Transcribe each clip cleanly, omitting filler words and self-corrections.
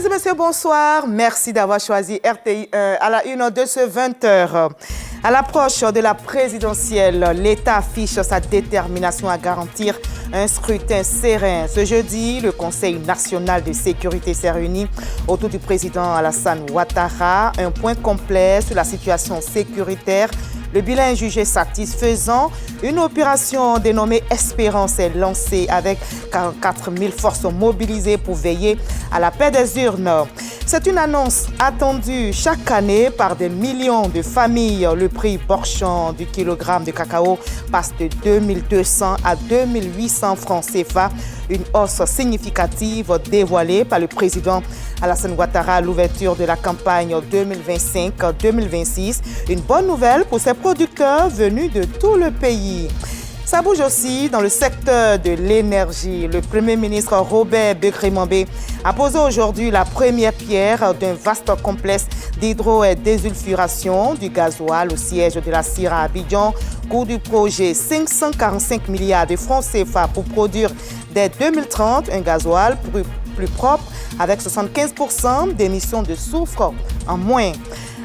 et messieurs, bonsoir. Merci d'avoir choisi RTI 1 à la une de ce 20h. À l'approche de la présidentielle, l'État affiche sa détermination à garantir un scrutin serein. Ce jeudi, le Conseil national de sécurité s'est réuni autour du président Alassane Ouattara. Un point complet sur la situation sécuritaire. Le bilan est jugé satisfaisant. Une opération dénommée Espérance est lancée avec 44 000 forces mobilisées pour veiller à la paix des urnes. C'est une annonce attendue chaque année par des millions de familles. Le prix Borchamp du kilogramme de cacao passe de 2200 à 2800 francs CFA. Une hausse significative dévoilée par le président Alassane Ouattara à l'ouverture de la campagne 2025-2026. Une bonne nouvelle pour ces producteurs venus de tout le pays. Ça bouge aussi dans le secteur de l'énergie. Le Premier ministre Robert Bekremambé a posé aujourd'hui la première pierre d'un vaste complexe d'hydro- et désulfuration du gasoil au siège de la CIR à Abidjan. Coût du projet 545 milliards de francs CFA pour produire dès 2030 un gasoil plus propre avec 75% d'émissions de soufre en moins.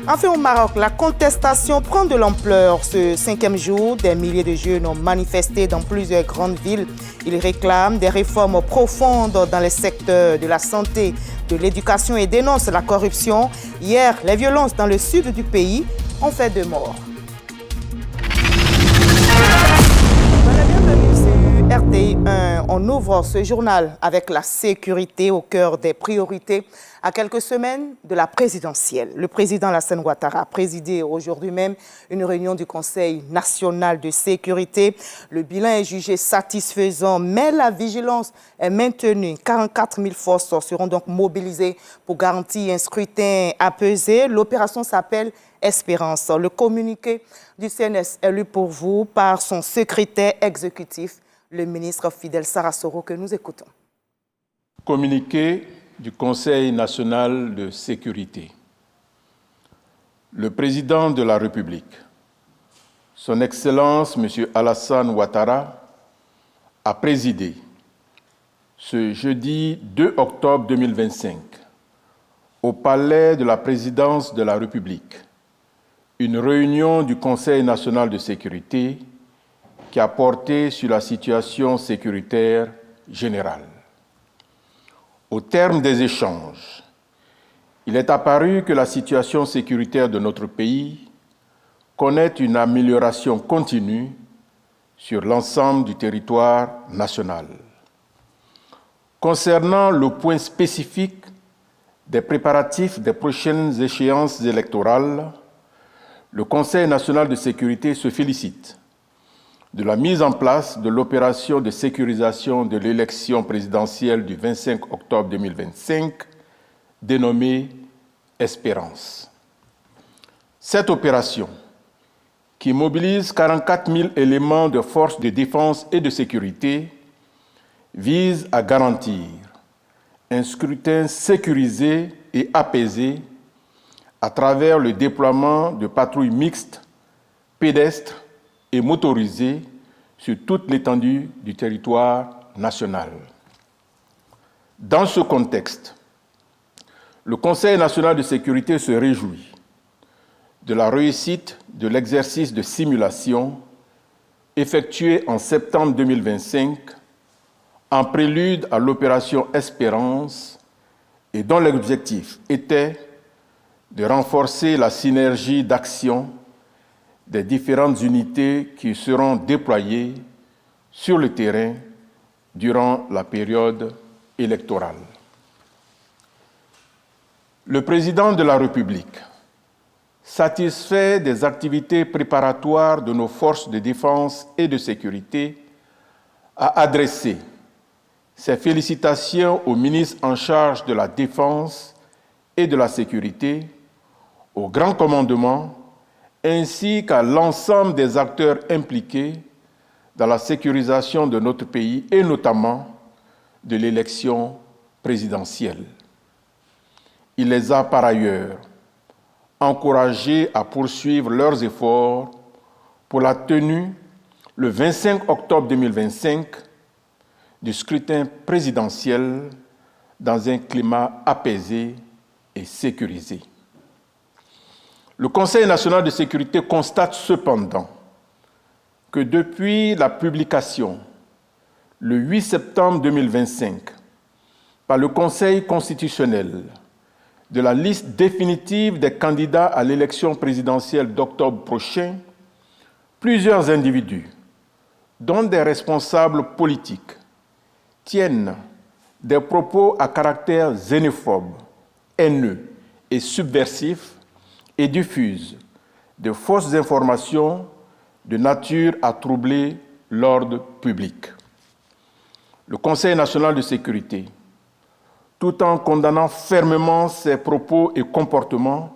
Enfin, au Maroc, la contestation prend de l'ampleur. Ce 5e jour, des milliers de jeunes ont manifesté dans plusieurs grandes villes. Ils réclament des réformes profondes dans les secteurs de la santé, de l'éducation et dénoncent la corruption. Hier, les violences dans le sud du pays ont fait 2 morts. Bienvenue sur RTI 1. On ouvre ce journal avec la sécurité au cœur des priorités. À quelques semaines de la présidentielle, le président Alassane Ouattara a présidé aujourd'hui même une réunion du Conseil national de sécurité. Le bilan est jugé satisfaisant, mais la vigilance est maintenue. 44 000 forces seront donc mobilisées pour garantir un scrutin apaisé. L'opération s'appelle Espérance. Le communiqué du CNS est lu pour vous par son secrétaire exécutif, le ministre Fidel Sarasoro, que nous écoutons. Communiqué du Conseil national de sécurité. Le président de la République, son Excellence M. Alassane Ouattara, a présidé ce jeudi 2 octobre 2025 au Palais de la Présidence de la République une réunion du Conseil national de sécurité qui a porté sur la situation sécuritaire générale. Au terme des échanges, il est apparu que la situation sécuritaire de notre pays connaît une amélioration continue sur l'ensemble du territoire national. Concernant le point spécifique des préparatifs des prochaines échéances électorales, le Conseil national de sécurité se félicite de la mise en place de l'opération de sécurisation de l'élection présidentielle du 25 octobre 2025, dénommée Espérance. Cette opération, qui mobilise 44 000 éléments de forces de défense et de sécurité, vise à garantir un scrutin sécurisé et apaisé à travers le déploiement de patrouilles mixtes, pédestres et motorisés sur toute l'étendue du territoire national. Dans ce contexte, le Conseil national de sécurité se réjouit de la réussite de l'exercice de simulation effectué en septembre 2025 en prélude à l'opération Espérance et dont l'objectif était de renforcer la synergie d'action des différentes unités qui seront déployées sur le terrain durant la période électorale. Le président de la République, satisfait des activités préparatoires de nos forces de défense et de sécurité, a adressé ses félicitations au ministre en charge de la Défense et de la Sécurité, au Grand Commandement, ainsi qu'à l'ensemble des acteurs impliqués dans la sécurisation de notre pays et notamment de l'élection présidentielle. Il les a par ailleurs encouragés à poursuivre leurs efforts pour la tenue, le 25 octobre 2025, du scrutin présidentiel dans un climat apaisé et sécurisé. Le Conseil national de sécurité constate cependant que depuis la publication, le 8 septembre 2025, par le Conseil constitutionnel, de la liste définitive des candidats à l'élection présidentielle d'octobre prochain, plusieurs individus, dont des responsables politiques, tiennent des propos à caractère xénophobe, haineux et subversif et diffusent de fausses informations de nature à troubler l'ordre public. Le Conseil national de sécurité, tout en condamnant fermement ces propos et comportements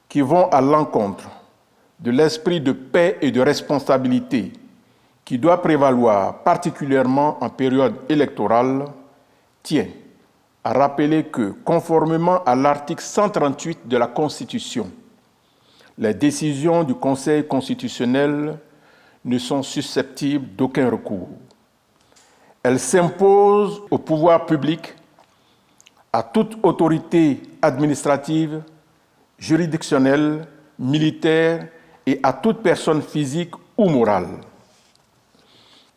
qui vont à l'encontre de l'esprit de paix et de responsabilité qui doit prévaloir particulièrement en période électorale, tient à rappeler que, conformément à l'article 138 de la Constitution, les décisions du Conseil constitutionnel ne sont susceptibles d'aucun recours. Elles s'imposent au pouvoir public, à toute autorité administrative, juridictionnelle, militaire et à toute personne physique ou morale.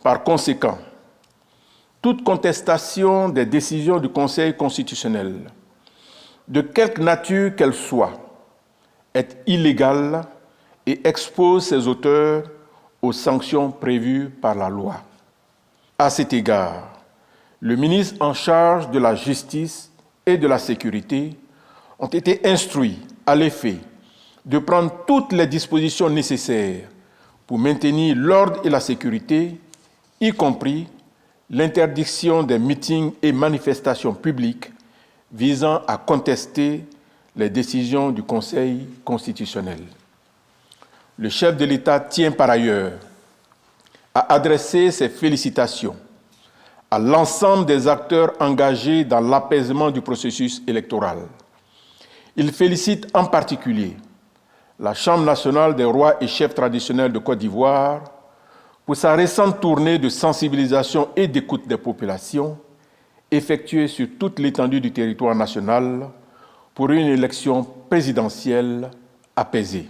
Par conséquent, toute contestation des décisions du Conseil constitutionnel, de quelque nature qu'elle soit, est illégale et expose ses auteurs aux sanctions prévues par la loi. À cet égard, le ministre en charge de la Justice et de la Sécurité ont été instruits à l'effet de prendre toutes les dispositions nécessaires pour maintenir l'ordre et la sécurité, y compris l'interdiction des meetings et manifestations publiques visant à contester les décisions du Conseil constitutionnel. Le chef de l'État tient par ailleurs à adresser ses félicitations à l'ensemble des acteurs engagés dans l'apaisement du processus électoral. Il félicite en particulier la Chambre nationale des rois et chefs traditionnels de Côte d'Ivoire pour sa récente tournée de sensibilisation et d'écoute des populations effectuée sur toute l'étendue du territoire national pour une élection présidentielle apaisée.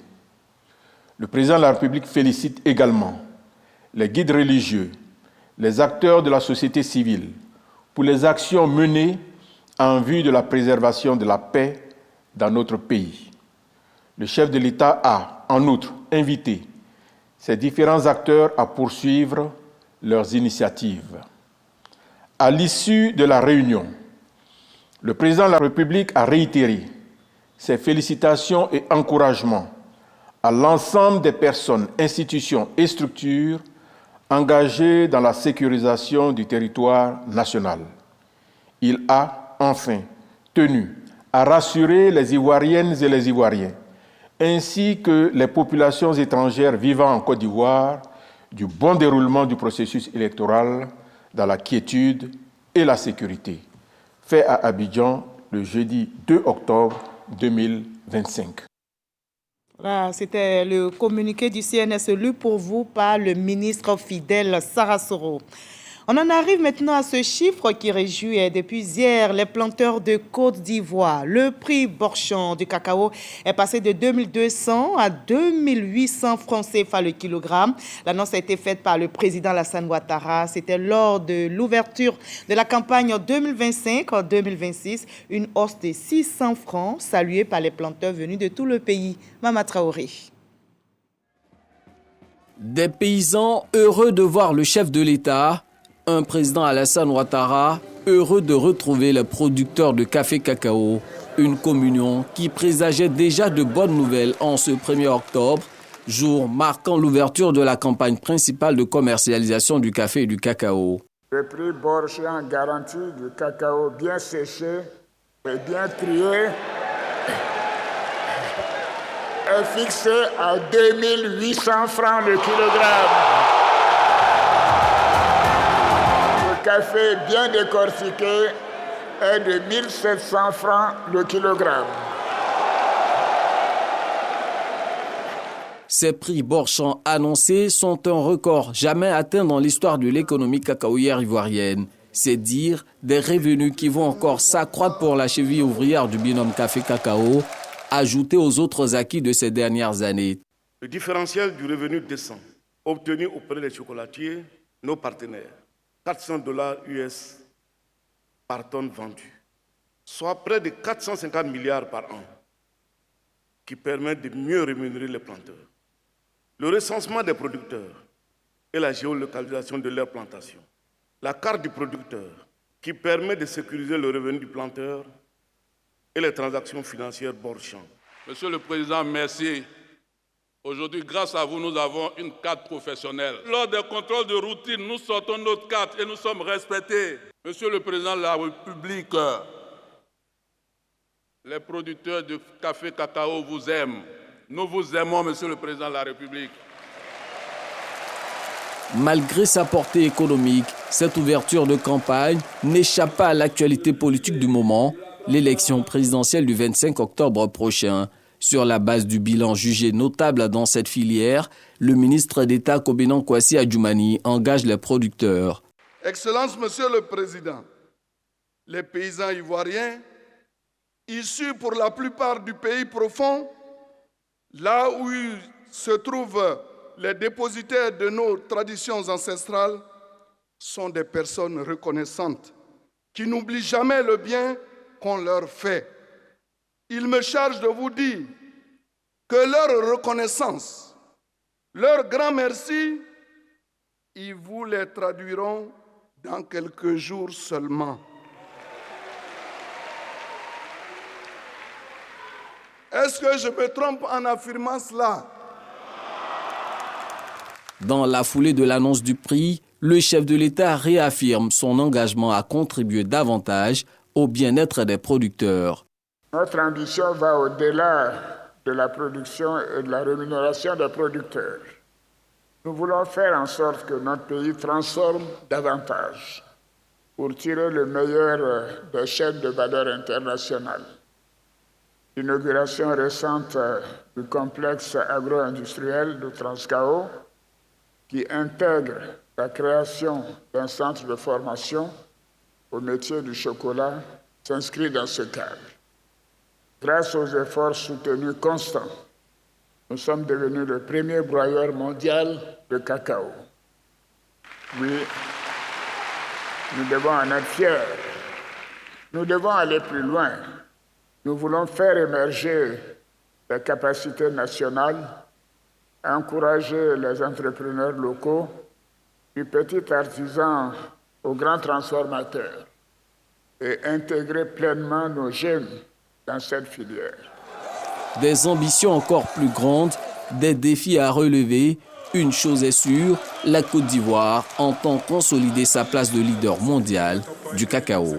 Le président de la République félicite également les guides religieux, les acteurs de la société civile pour les actions menées en vue de la préservation de la paix dans notre pays. Le chef de l'État a, en outre, invité ces différents acteurs à poursuivre leurs initiatives. À l'issue de la réunion, le président de la République a réitéré ses félicitations et encouragements à l'ensemble des personnes, institutions et structures engagées dans la sécurisation du territoire national. Il a enfin tenu à rassurer les Ivoiriennes et les Ivoiriens, ainsi que les populations étrangères vivant en Côte d'Ivoire, du bon déroulement du processus électoral dans la quiétude et la sécurité. Fait à Abidjan le jeudi 2 octobre 2025. Voilà, c'était le communiqué du CNS lu pour vous par le ministre Fidèle Sarasoro. On en arrive maintenant à ce chiffre qui réjouit depuis hier les planteurs de Côte d'Ivoire. Le prix Borchon du cacao est passé de 2200 à 2800 francs CFA le kilogramme. L'annonce a été faite par le président Alassane Ouattara. C'était lors de l'ouverture de la campagne 2025-2026, une hausse de 600 francs saluée par les planteurs venus de tout le pays. Mama Traoré. Des paysans heureux de voir le chef de l'État, un président Alassane Ouattara, heureux de retrouver les producteurs de café-cacao. Une communion qui présageait déjà de bonnes nouvelles en ce 1er octobre, jour marquant l'ouverture de la campagne principale de commercialisation du café et du cacao. Le prix Borchon garantit du cacao bien séché et bien trié est fixé à 2800 francs le kilogramme. Café bien décortiqué est de 1700 francs le kilogramme. Ces prix Borchon annoncés sont un record jamais atteint dans l'histoire de l'économie cacaoyère ivoirienne. C'est dire des revenus qui vont encore s'accroître pour la cheville ouvrière du binôme café-cacao, ajouté aux autres acquis de ces dernières années. Le différentiel du revenu descend, obtenu auprès des chocolatiers, nos partenaires, $400 US par tonne vendue, soit près de 450 milliards par an, qui permettent de mieux rémunérer les planteurs. Le recensement des producteurs et la géolocalisation de leurs plantations. La carte du producteur, qui permet de sécuriser le revenu du planteur et les transactions financières bord champ. Monsieur le Président, merci. Aujourd'hui, grâce à vous, nous avons une carte professionnelle. Lors des contrôles de routine, nous sortons notre carte et nous sommes respectés. Monsieur le Président de la République, les producteurs de café-cacao vous aiment. Nous vous aimons, Monsieur le Président de la République. Malgré sa portée économique, cette ouverture de campagne n'échappe pas à l'actualité politique du moment, l'élection présidentielle du 25 octobre prochain. Sur la base du bilan jugé notable dans cette filière, le ministre d'État Kobenan Kwasi Adjoumani engage les producteurs. Excellence, Monsieur le Président, les paysans ivoiriens, issus pour la plupart du pays profond, là où se trouvent les dépositaires de nos traditions ancestrales, sont des personnes reconnaissantes qui n'oublient jamais le bien qu'on leur fait. Il me charge de vous dire que leur reconnaissance, leur grand merci, ils vous les traduiront dans quelques jours seulement. Est-ce que je me trompe en affirmant cela? Dans la foulée de l'annonce du prix, le chef de l'État réaffirme son engagement à contribuer davantage au bien-être des producteurs. Notre ambition va au-delà de la production et de la rémunération des producteurs. Nous voulons faire en sorte que notre pays transforme davantage pour tirer le meilleur des chaînes de valeur internationales. L'inauguration récente du complexe agro-industriel de Transcao, qui intègre la création d'un centre de formation au métier du chocolat, s'inscrit dans ce cadre. Grâce aux efforts soutenus constants, nous sommes devenus le premier broyeur mondial de cacao. Oui, nous devons en être fiers. Nous devons aller plus loin. Nous voulons faire émerger les capacités nationales, encourager les entrepreneurs locaux, du petit artisan au grand transformateur, et intégrer pleinement nos jeunes dans cette filière. Des ambitions encore plus grandes, des défis à relever. Une chose est sûre, la Côte d'Ivoire entend consolider sa place de leader mondial du cacao.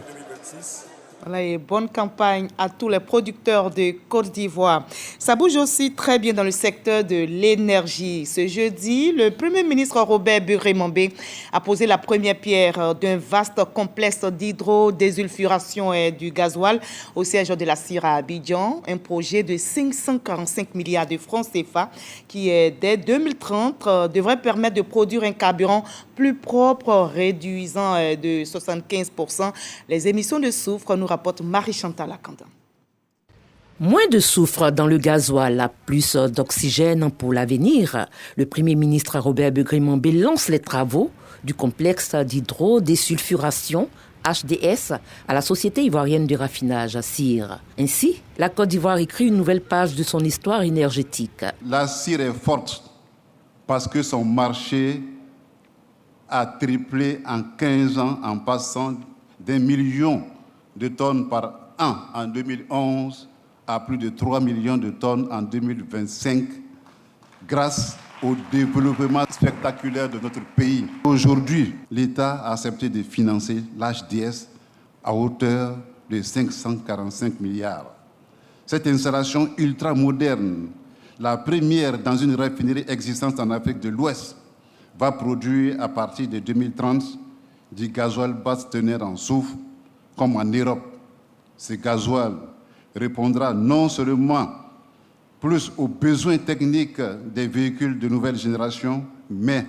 Voilà, et bonne campagne à tous les producteurs de Côte d'Ivoire. Ça bouge aussi très bien dans le secteur de l'énergie. Ce jeudi, le Premier ministre Robert Bugré-Mambé a posé la première pierre d'un vaste complexe d'hydrodésulfuration et du gasoil au siège de la CIR à Abidjan, un projet de 545 milliards de francs CFA qui, dès 2030, devrait permettre de produire un carburant plus propre, réduisant de 75% les émissions de soufre, nous rapporte Marie-Chantal Akanda. Moins de soufre dans le gasoil, plus d'oxygène pour l'avenir. Le Premier ministre Robert Bugré-Mambé lance les travaux du complexe d'hydrodésulfuration HDS à la Société ivoirienne de raffinage, CIR. Ainsi, la Côte d'Ivoire écrit une nouvelle page de son histoire énergétique. La CIR est forte parce que son marché a triplé en 15 ans en passant d'1 million de tonnes par an en 2011 à plus de 3 millions de tonnes en 2025 grâce au développement spectaculaire de notre pays. Aujourd'hui, l'État a accepté de financer l'HDS à hauteur de 545 milliards. Cette installation ultra-moderne, la première dans une raffinerie existante en Afrique de l'Ouest, va produire à partir de 2030 du gasoil basse teneur en soufre, comme en Europe. Ce gasoil répondra non seulement plus aux besoins techniques des véhicules de nouvelle génération, mais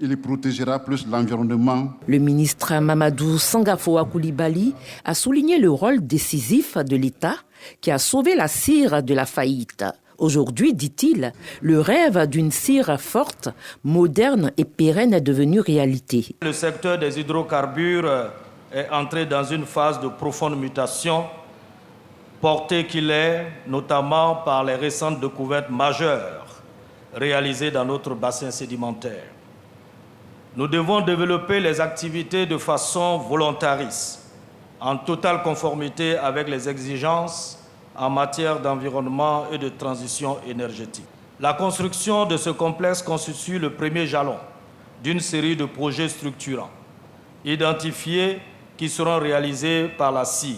il protégera plus l'environnement. Le ministre Mamadou Sangafoa Coulibaly a souligné le rôle décisif de l'État qui a sauvé la CIR de la faillite. Aujourd'hui, dit-il, le rêve d'une CIR forte, moderne et pérenne est devenu réalité. Le secteur des hydrocarbures est entré dans une phase de profonde mutation, porté qu'il est notamment par les récentes découvertes majeures réalisées dans notre bassin sédimentaire. Nous devons développer les activités de façon volontariste, en totale conformité avec les exigences en matière d'environnement et de transition énergétique. La construction de ce complexe constitue le premier jalon d'une série de projets structurants, identifiés qui seront réalisés par la CIR.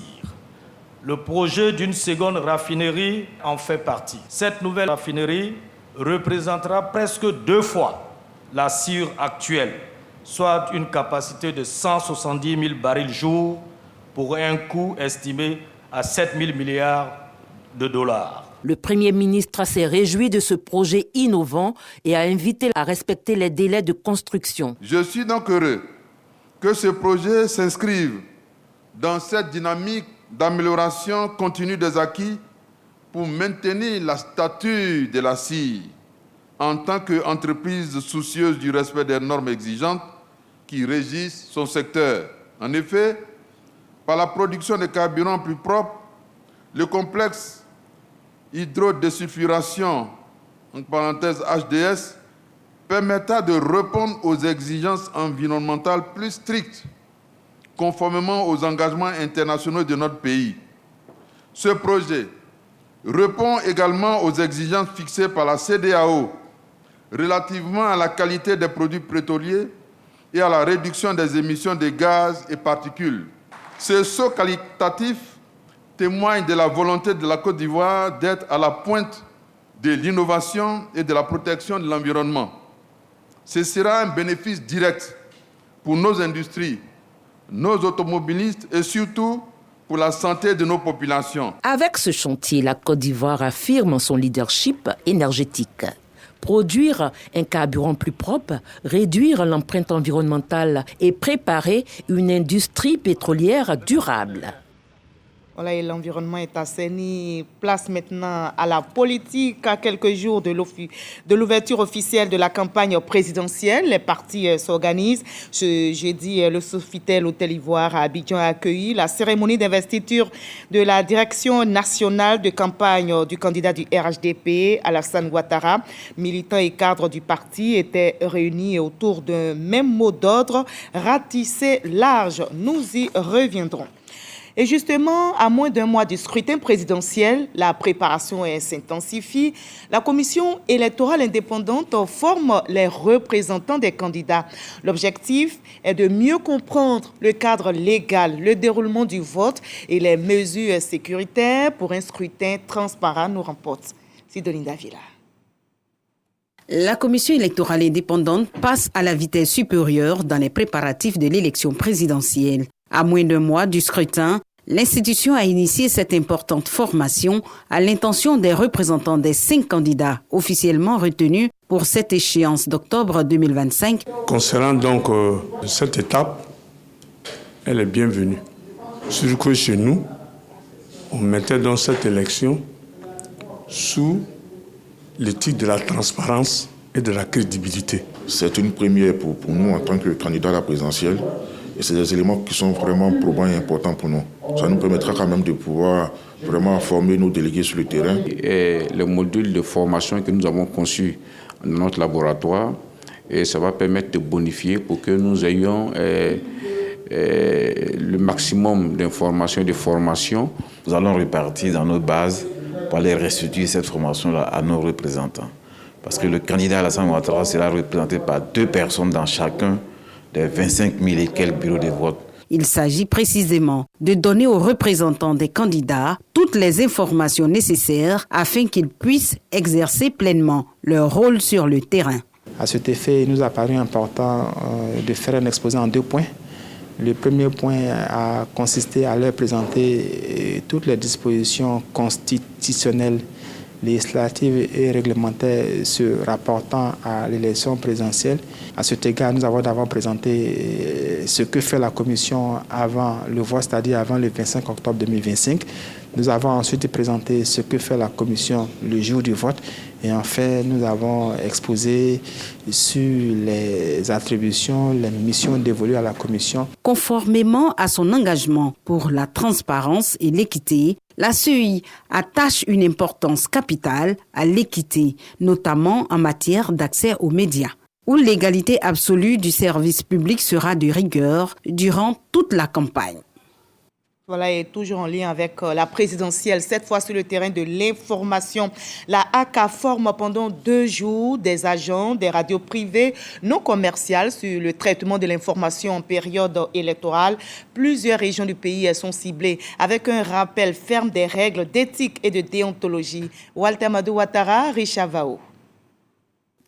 Le projet d'une seconde raffinerie en fait partie. Cette nouvelle raffinerie représentera presque 2 fois la CIR actuelle, soit une capacité de 170 000 barils jour pour un coût estimé à 7 000 milliards de dollars. Le Premier ministre s'est réjoui de ce projet innovant et a invité à respecter les délais de construction. Je suis donc heureux que ce projet s'inscrive dans cette dynamique d'amélioration continue des acquis pour maintenir la stature de la CIR en tant qu'entreprise soucieuse du respect des normes exigeantes qui régissent son secteur. En effet, par la production de carburants plus propres, le complexe hydrodesulfuration, en parenthèse HDS, permettra de répondre aux exigences environnementales plus strictes, conformément aux engagements internationaux de notre pays. Ce projet répond également aux exigences fixées par la CEDEAO relativement à la qualité des produits pétroliers et à la réduction des émissions de gaz et particules. Ce saut qualitatif témoigne de la volonté de la Côte d'Ivoire d'être à la pointe de l'innovation et de la protection de l'environnement. Ce sera un bénéfice direct pour nos industries, nos automobilistes et surtout pour la santé de nos populations. Avec ce chantier, la Côte d'Ivoire affirme son leadership énergétique. Produire un carburant plus propre, réduire l'empreinte environnementale et préparer une industrie pétrolière durable. Voilà, et l'environnement est assaini. Place maintenant à la politique. À quelques jours de l'ouverture officielle de la campagne présidentielle, les partis s'organisent. Ce jeudi, le Sofitel Hôtel Ivoire à Abidjan a accueilli la cérémonie d'investiture de la direction nationale de campagne du candidat du RHDP, Alassane Ouattara. Militants et cadres du parti étaient réunis autour d'un même mot d'ordre, ratisser large. Nous y reviendrons. Et justement, à moins d'un mois du scrutin présidentiel, la préparation s'intensifie. La commission électorale indépendante forme les représentants des candidats. L'objectif est de mieux comprendre le cadre légal, le déroulement du vote et les mesures sécuritaires pour un scrutin transparent, nous rapporte Sidoline Davila. La commission électorale indépendante passe à la vitesse supérieure dans les préparatifs de l'élection présidentielle. À moins d'un mois du scrutin, l'institution a initié cette importante formation à l'intention des représentants des 5 candidats officiellement retenus pour cette échéance d'octobre 2025. Concernant donc cette étape, elle est bienvenue. Surtout que chez nous, on mettait donc cette élection sous l'éthique de la transparence et de la crédibilité. C'est une première pour nous en tant que candidat à la présidentielle. Et c'est des éléments qui sont vraiment probants et importants pour nous. Ça nous permettra quand même de pouvoir vraiment former nos délégués sur le terrain. Et le module de formation que nous avons conçu dans notre laboratoire, et ça va permettre de bonifier pour que nous ayons le maximum d'informations et de formations. Nous allons repartir dans nos bases pour aller restituer cette formation-là à nos représentants. Parce que le candidat Alassane Ouattara sera représenté par 2 personnes dans chacun des 25 000 et quelques bureaux de vote. Il s'agit précisément de donner aux représentants des candidats toutes les informations nécessaires afin qu'ils puissent exercer pleinement leur rôle sur le terrain. À cet effet, il nous a paru important de faire un exposé en 2 points. Le premier point a consisté à leur présenter toutes les dispositions constitutionnelles législatives et réglementaires se rapportant à l'élection présidentielle. À cet égard, nous avons d'abord présenté ce que fait la Commission avant le vote, c'est-à-dire avant le 25 octobre 2025. Nous avons ensuite présenté ce que fait la Commission le jour du vote. Et enfin, nous avons exposé sur les attributions, les missions dévolues à la Commission. Conformément à son engagement pour la transparence et l'équité, la CEI attache une importance capitale à l'équité, notamment en matière d'accès aux médias, où l'égalité absolue du service public sera de rigueur durant toute la campagne. Voilà, et toujours en lien avec la présidentielle, cette fois sur le terrain de l'information. La ACA forme pendant 2 jours des agents des radios privées non commerciales sur le traitement de l'information en période électorale. Plusieurs régions du pays sont ciblées avec un rappel ferme des règles d'éthique et de déontologie. Walter Madou Ouattara, Richard Vao.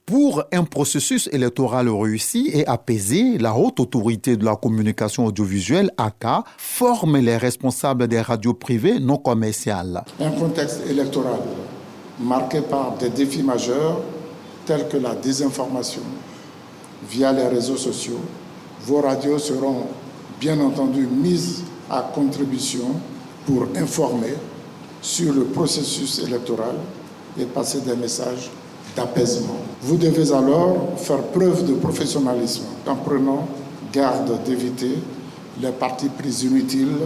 Pour un processus électoral réussi et apaisé, la Haute Autorité de la Communication Audiovisuelle, ACA, forme les responsables des radios privées non commerciales. Un contexte électoral marqué par des défis majeurs tels que la désinformation via les réseaux sociaux. Vos radios seront bien entendu mises à contribution pour informer sur le processus électoral et passer des messages d'apaisement. Vous devez alors faire preuve de professionnalisme en prenant garde d'éviter les partis pris inutiles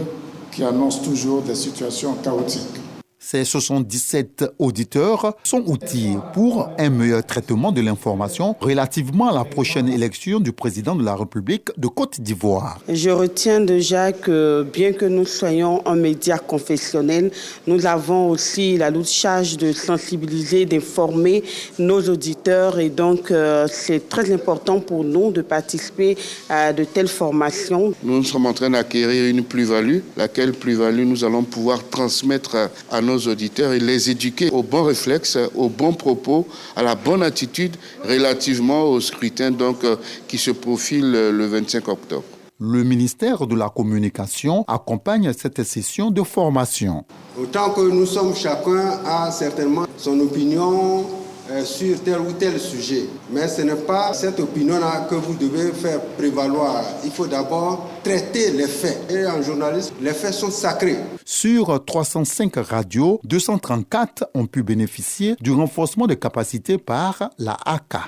qui annoncent toujours des situations chaotiques. Ces 77 auditeurs sont outillés pour un meilleur traitement de l'information relativement à la prochaine élection du président de la République de Côte d'Ivoire. Je retiens déjà que bien que nous soyons un média confessionnel, nous avons aussi la lourde charge de sensibiliser, d'informer nos auditeurs et donc c'est très important pour nous de participer à de telles formations. Nous sommes en train d'acquérir une plus-value, laquelle plus-value nous allons pouvoir transmettre à nos auditeurs et les éduquer aux bons réflexes, aux bons propos, à la bonne attitude relativement au scrutin qui se profile le 25 octobre. Le ministère de la Communication accompagne cette session de formation. Autant que nous sommes, chacun a certainement son opinion sur tel ou tel sujet. Mais ce n'est pas cette opinion-là que vous devez faire prévaloir. Il faut d'abord traiter les faits. Et en journalisme, les faits sont sacrés. Sur 305 radios, 234 ont pu bénéficier du renforcement des capacités par la ACA.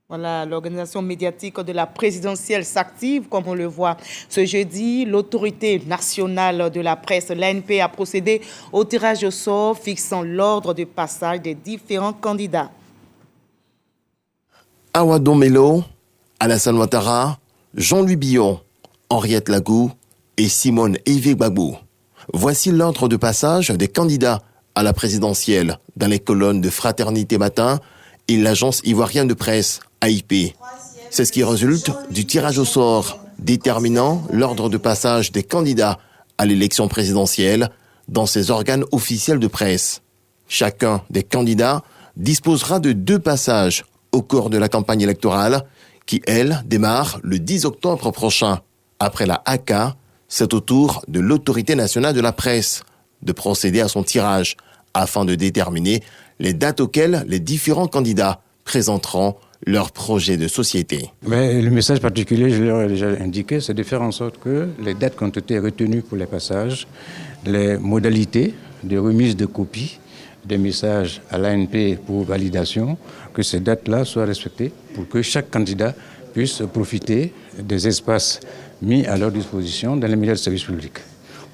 Voilà, l'organisation médiatique de la présidentielle s'active, comme on le voit. Ce jeudi, l'autorité nationale de la presse, l'ANP, a procédé au tirage au sort fixant l'ordre de passage des différents candidats. Awadon Melo, Alassane Ouattara, Jean-Louis Billon, Henriette Lagou et Simone Evé-Gbagbo. Voici l'ordre de passage des candidats à la présidentielle dans les colonnes de Fraternité Matin et l'agence ivoirienne de presse, AIP. C'est ce qui résulte du tirage au sort déterminant l'ordre de passage des candidats à l'élection présidentielle dans ces organes officiels de presse. Chacun des candidats disposera de 2 passages au cours de la campagne électorale qui, elle, démarre le 10 octobre prochain. Après la ACA, c'est au tour de l'autorité nationale de la presse de procéder à son tirage afin de déterminer les dates auxquelles les différents candidats présenteront leur projet de société. Mais le message particulier, je leur ai déjà indiqué, c'est de faire en sorte que les dates qui ont été retenues pour les passages, les modalités de remise de copies des messages à l'ANP pour validation, que ces dates-là soient respectées pour que chaque candidat puisse profiter des espaces mis à leur disposition dans les médias de service public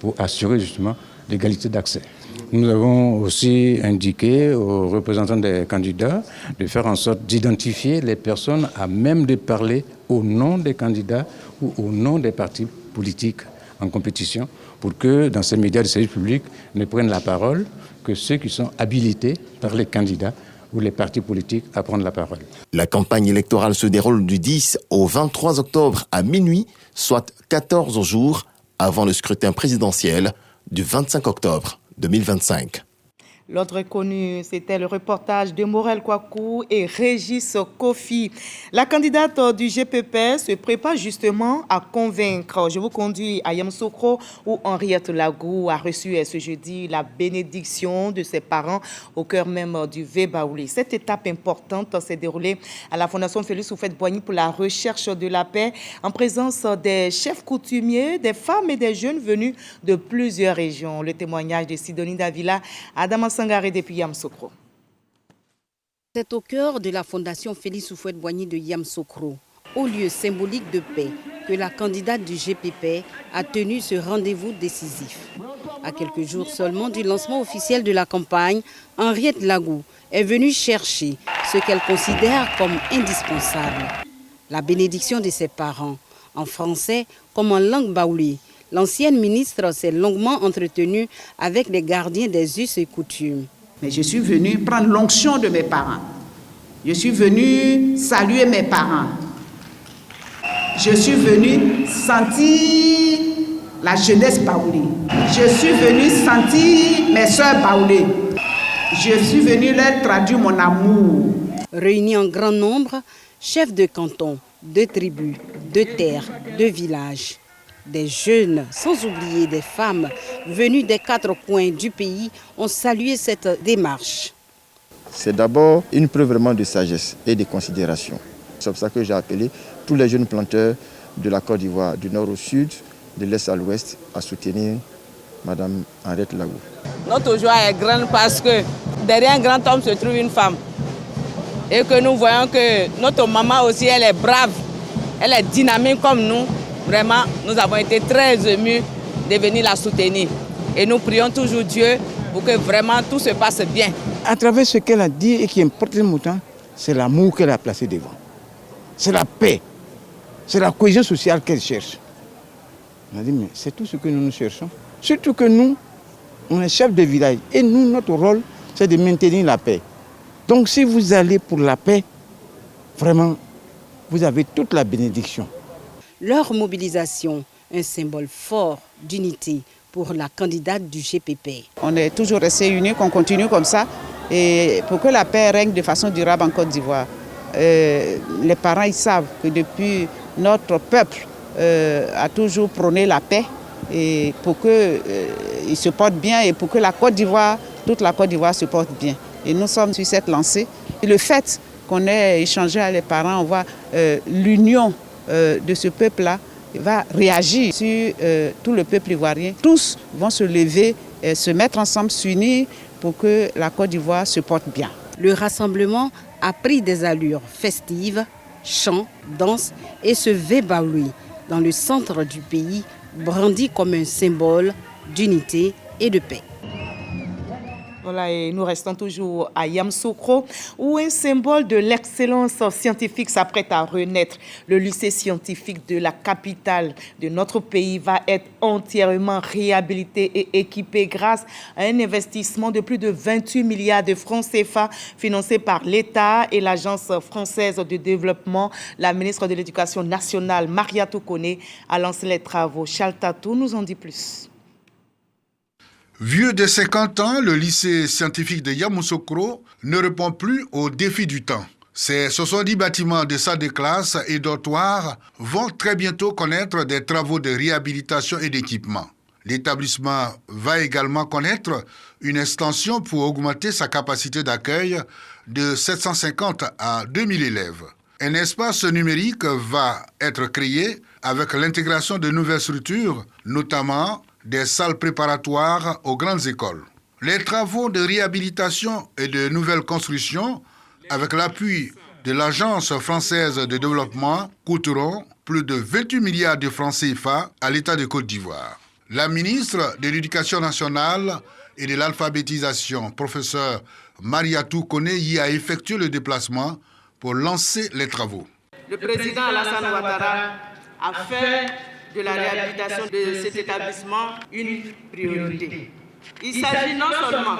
pour assurer justement l'égalité d'accès. Nous avons aussi indiqué aux représentants des candidats de faire en sorte d'identifier les personnes à même de parler au nom des candidats ou au nom des partis politiques en compétition pour que dans ces médias de service public ne prennent la parole que ceux qui sont habilités par les candidats ou les partis politiques à prendre la parole. La campagne électorale se déroule du 10 au 23 octobre à minuit, soit 14 jours avant le scrutin présidentiel du 25 octobre 2025. L'autre connu, c'était le reportage de Morel Kouakou et Régis Kofi. La candidate du GPP se prépare justement à convaincre. Je vous conduis à Yamoussoukro où Henriette Lagou a reçu ce jeudi la bénédiction de ses parents au cœur même du Vébaouli. Cette étape importante s'est déroulée à la Fondation Félix Houphouët-Boigny pour la recherche de la paix en présence des chefs coutumiers, des femmes et des jeunes venus de plusieurs régions. Le témoignage de Sidonie Davila, Adama Sangaré depuis Yamoussoukro. C'est au cœur de la Fondation Félix Houphouët-Boigny de Yamoussoukro, au lieu symbolique de paix, que la candidate du GPP a tenu ce rendez-vous décisif. À quelques jours seulement du lancement officiel de la campagne, Henriette Lagou est venue chercher ce qu'elle considère comme indispensable. La bénédiction de ses parents, en français comme en langue baouli. L'ancienne ministre s'est longuement entretenue avec les gardiens des us et coutumes. Mais je suis venue prendre l'onction de mes parents. Je suis venue saluer mes parents. Je suis venue sentir la jeunesse baoulée. Je suis venue sentir mes soeurs baoulées. Je suis venue leur traduire mon amour. Réunis en grand nombre, chefs de canton, de tribus, de terres, de villages. Des jeunes, sans oublier des femmes, venues des 4 coins du pays, ont salué cette démarche. C'est d'abord une preuve vraiment de sagesse et de considération. C'est pour ça que j'ai appelé tous les jeunes planteurs de la Côte d'Ivoire, du nord au sud, de l'est à l'ouest, à soutenir Mme Henriette Lagou. Notre joie est grande parce que derrière un grand homme se trouve une femme. Et que nous voyons que notre maman aussi, elle est brave, elle est dynamique comme nous. Vraiment, nous avons été très émus de venir la soutenir. Et nous prions toujours Dieu pour que vraiment tout se passe bien. À travers ce qu'elle a dit et qui importe le mouton, c'est l'amour qu'elle a placé devant. C'est la paix. C'est la cohésion sociale qu'elle cherche. On a dit, mais c'est tout ce que nous cherchons. Surtout que nous, on est chef de village. Et nous, notre rôle, c'est de maintenir la paix. Donc si vous allez pour la paix, vraiment, vous avez toute la bénédiction. Leur mobilisation, un symbole fort d'unité pour la candidate du GPP. On est toujours restés unis, qu'on continue comme ça, et pour que la paix règne de façon durable en Côte d'Ivoire. Les parents, ils savent que depuis, notre peuple a toujours prôné la paix, et pour qu'il se porte bien, et pour que la Côte d'Ivoire, toute la Côte d'Ivoire se porte bien. Et nous sommes sur cette lancée. Et le fait qu'on ait échangé avec les parents, on voit l'union de ce peuple-là va réagir sur tout le peuple ivoirien. Tous vont se lever, se mettre ensemble, s'unir pour que la Côte d'Ivoire se porte bien. Le rassemblement a pris des allures festives, chants, danses et ce Vébaouli dans le centre du pays, brandi comme un symbole d'unité et de paix. Voilà, et nous restons toujours à Yamoussoukro, où un symbole de l'excellence scientifique s'apprête à renaître. Le lycée scientifique de la capitale de notre pays va être entièrement réhabilité et équipé grâce à un investissement de plus de 28 milliards de francs CFA financé par l'État et l'Agence française de développement. La ministre de l'Éducation nationale, Mariatou Koné, a lancé les travaux. Charles Tatou nous en dit plus. Vieux de 50 ans, le lycée scientifique de Yamoussoukro ne répond plus aux défis du temps. Ces 70 bâtiments de salles de classe et dortoirs vont très bientôt connaître des travaux de réhabilitation et d'équipement. L'établissement va également connaître une extension pour augmenter sa capacité d'accueil de 750 à 2000 élèves. Un espace numérique va être créé avec l'intégration de nouvelles structures, notamment des salles préparatoires aux grandes écoles. Les travaux de réhabilitation et de nouvelles constructions, avec l'appui de l'Agence française de développement, coûteront plus de 28 milliards de francs CFA à l'État de Côte d'Ivoire. La ministre de l'Éducation nationale et de l'alphabétisation, professeure Mariatou Koné, y a effectué le déplacement pour lancer les travaux. Le président Alassane Ouattara a fait de la réhabilitation de cet établissement une priorité. Il s'agit non seulement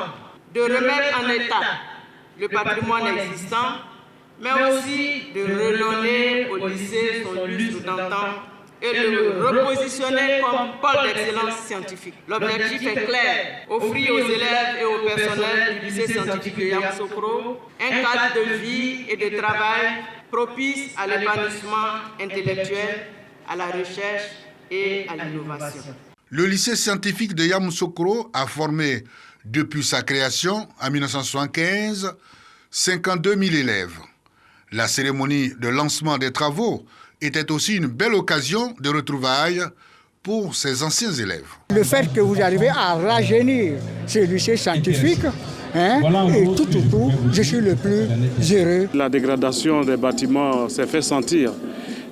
de remettre en état le patrimoine existant, mais aussi de redonner au lycée son lustre d'antan et le repositionner comme pôle d'excellence scientifique. L'objectif est clair, offrir aux élèves et au personnel du lycée scientifique de Yamoussoukro un cadre de vie et de travail propice à l'épanouissement intellectuel, à la recherche et à l'innovation. Le lycée scientifique de Yamoussoukro a formé, depuis sa création en 1975, 52 000 élèves. La cérémonie de lancement des travaux était aussi une belle occasion de retrouvailles pour ces anciens élèves. Le fait que vous arrivez à rajeunir ce lycée scientifique, et tout autour, je suis le plus heureux. La dégradation des bâtiments s'est fait sentir.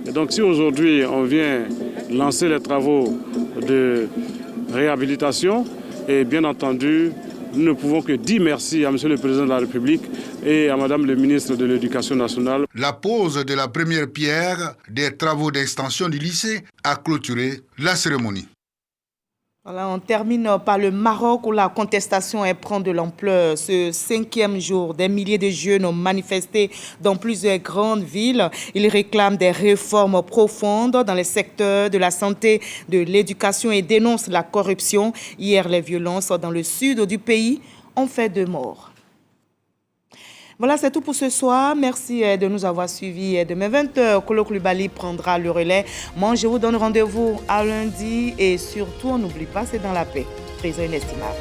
Et donc si aujourd'hui on vient lancer les travaux de réhabilitation, et bien entendu, nous ne pouvons que dire merci à M. le Président de la République et à Mme le ministre de l'Éducation nationale. La pose de la première pierre des travaux d'extension du lycée a clôturé la cérémonie. Voilà, on termine par le Maroc où la contestation prend de l'ampleur. Ce 5e jour, des milliers de jeunes ont manifesté dans plusieurs grandes villes. Ils réclament des réformes profondes dans les secteurs de la santé, de l'éducation et dénoncent la corruption. Hier, les violences dans le sud du pays ont fait 2 morts. Voilà, c'est tout pour ce soir. Merci de nous avoir suivis. Demain 20h, Kolo Koulibaly prendra le relais. Moi, je vous donne rendez-vous à lundi et surtout, on n'oublie pas, c'est dans la paix. Trésor inestimable.